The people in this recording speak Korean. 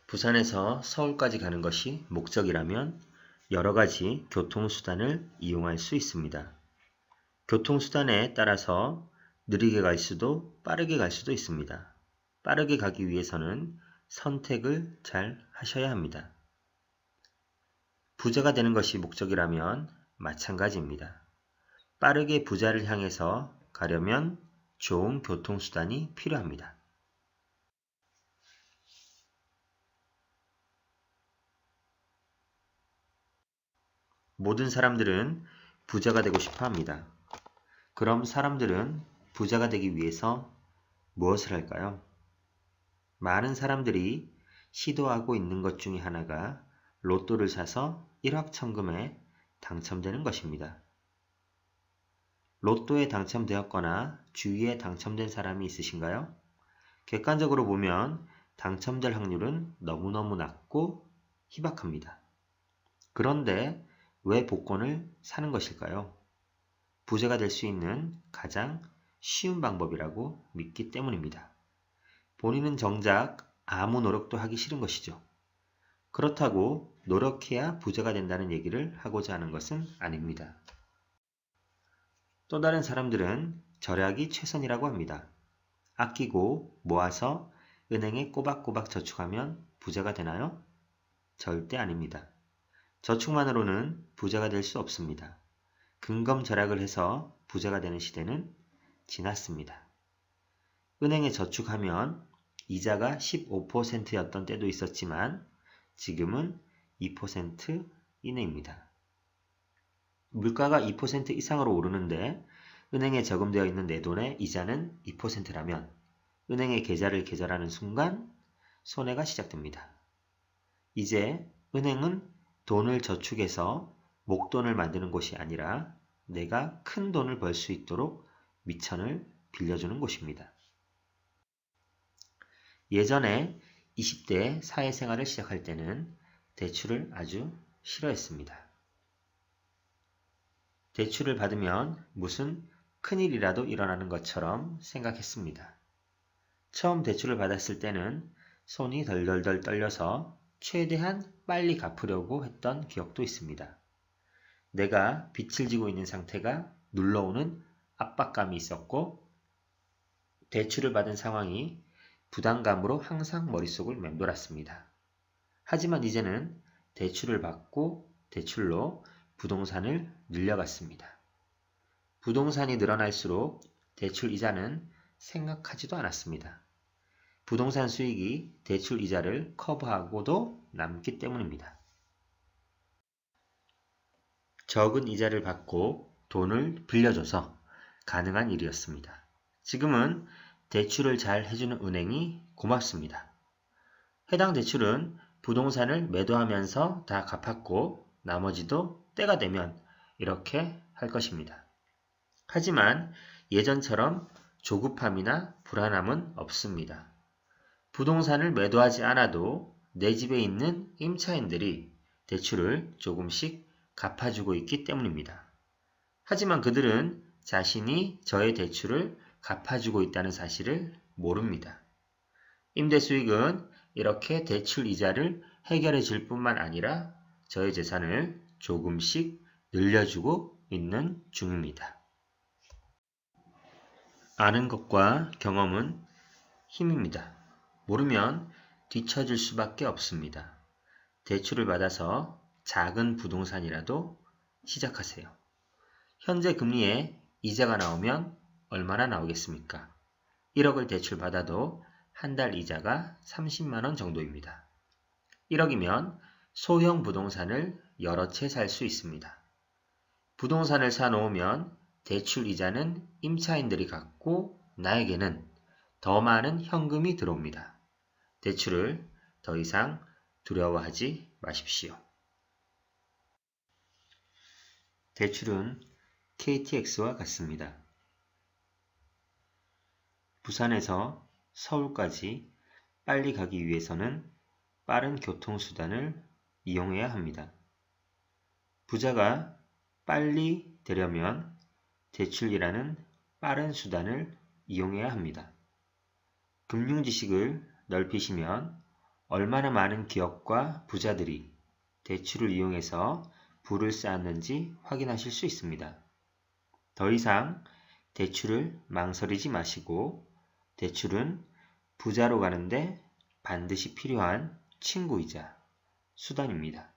부산에서 서울까지 가는 것이 목적이라면 여러 가지 교통수단을 이용할 수 있습니다. 교통수단에 따라서 느리게 갈 수도 빠르게 갈 수도 있습니다. 빠르게 가기 위해서는 선택을 잘 하셔야 합니다. 부자가 되는 것이 목적이라면 마찬가지입니다. 빠르게 부자를 향해서 가려면 좋은 교통수단이 필요합니다. 모든 사람들은 부자가 되고 싶어 합니다. 그럼 사람들은 부자가 되기 위해서 무엇을 할까요? 많은 사람들이 시도하고 있는 것 중에 하나가 로또를 사서 일확천금에 당첨되는 것입니다. 로또에 당첨되었거나 주위에 당첨된 사람이 있으신가요? 객관적으로 보면 당첨될 확률은 너무너무 낮고 희박합니다. 그런데 왜 복권을 사는 것일까요? 부자가 될 수 있는 가장 쉬운 방법이라고 믿기 때문입니다. 본인은 정작 아무 노력도 하기 싫은 것이죠. 그렇다고 노력해야 부자가 된다는 얘기를 하고자 하는 것은 아닙니다. 또 다른 사람들은 절약이 최선이라고 합니다. 아끼고 모아서 은행에 꼬박꼬박 저축하면 부자가 되나요? 절대 아닙니다. 저축만으로는 부자가 될 수 없습니다. 근검절약을 해서 부자가 되는 시대는 지났습니다. 은행에 저축하면 이자가 15%였던 때도 있었지만 지금은 2% 이내입니다. 물가가 2% 이상으로 오르는데 은행에 저금되어 있는 내 돈의 이자는 2%라면 은행의 계좌를 개설하는 순간 손해가 시작됩니다. 이제 은행은 돈을 저축해서 목돈을 만드는 곳이 아니라 내가 큰 돈을 벌 수 있도록 미천을 빌려주는 곳입니다. 예전에 20대 사회생활을 시작할 때는 대출을 아주 싫어했습니다. 대출을 받으면 무슨 큰일이라도 일어나는 것처럼 생각했습니다. 처음 대출을 받았을 때는 손이 덜덜덜 떨려서 최대한 빨리 갚으려고 했던 기억도 있습니다. 내가 빚을 지고 있는 상태가 눌러오는 압박감이 있었고 대출을 받은 상황이 부담감으로 항상 머릿속을 맴돌았습니다. 하지만 이제는 대출을 받고 대출로 부동산을 늘려갔습니다. 부동산이 늘어날수록 대출 이자는 생각하지도 않았습니다. 부동산 수익이 대출 이자를 커버하고도 남기 때문입니다. 적은 이자를 받고 돈을 빌려줘서 가능한 일이었습니다. 지금은 대출을 잘 해주는 은행이 고맙습니다. 해당 대출은 부동산을 매도하면서 다 갚았고 나머지도 때가 되면 이렇게 할 것입니다. 하지만 예전처럼 조급함이나 불안함은 없습니다. 부동산을 매도하지 않아도 내 집에 있는 임차인들이 대출을 조금씩 갚아주고 있기 때문입니다. 하지만 그들은 자신이 저의 대출을 갚아주고 있다는 사실을 모릅니다. 임대 수익은 이렇게 대출 이자를 해결해 줄 뿐만 아니라 저의 재산을 조금씩 늘려주고 있는 중입니다. 아는 것과 경험은 힘입니다. 모르면 뒤처질 수밖에 없습니다. 대출을 받아서 작은 부동산이라도 시작하세요. 현재 금리에 이자가 나오면 얼마나 나오겠습니까? 1억을 대출받아도 한 달 이자가 30만원 정도입니다. 1억이면 소형 부동산을 여러 채 살 수 있습니다. 부동산을 사놓으면 대출 이자는 임차인들이 갚고 나에게는 더 많은 현금이 들어옵니다. 대출을 더 이상 두려워하지 마십시오. 대출은 KTX와 같습니다. 부산에서 서울까지 빨리 가기 위해서는 빠른 교통수단을 이용해야 합니다. 부자가 빨리 되려면 대출이라는 빠른 수단을 이용해야 합니다. 금융지식을 넓히시면 얼마나 많은 기업과 부자들이 대출을 이용해서 부를 쌓았는지 확인하실 수 있습니다. 더 이상 대출을 망설이지 마시고 대출은 부자로 가는데 반드시 필요한 친구이자 수단입니다.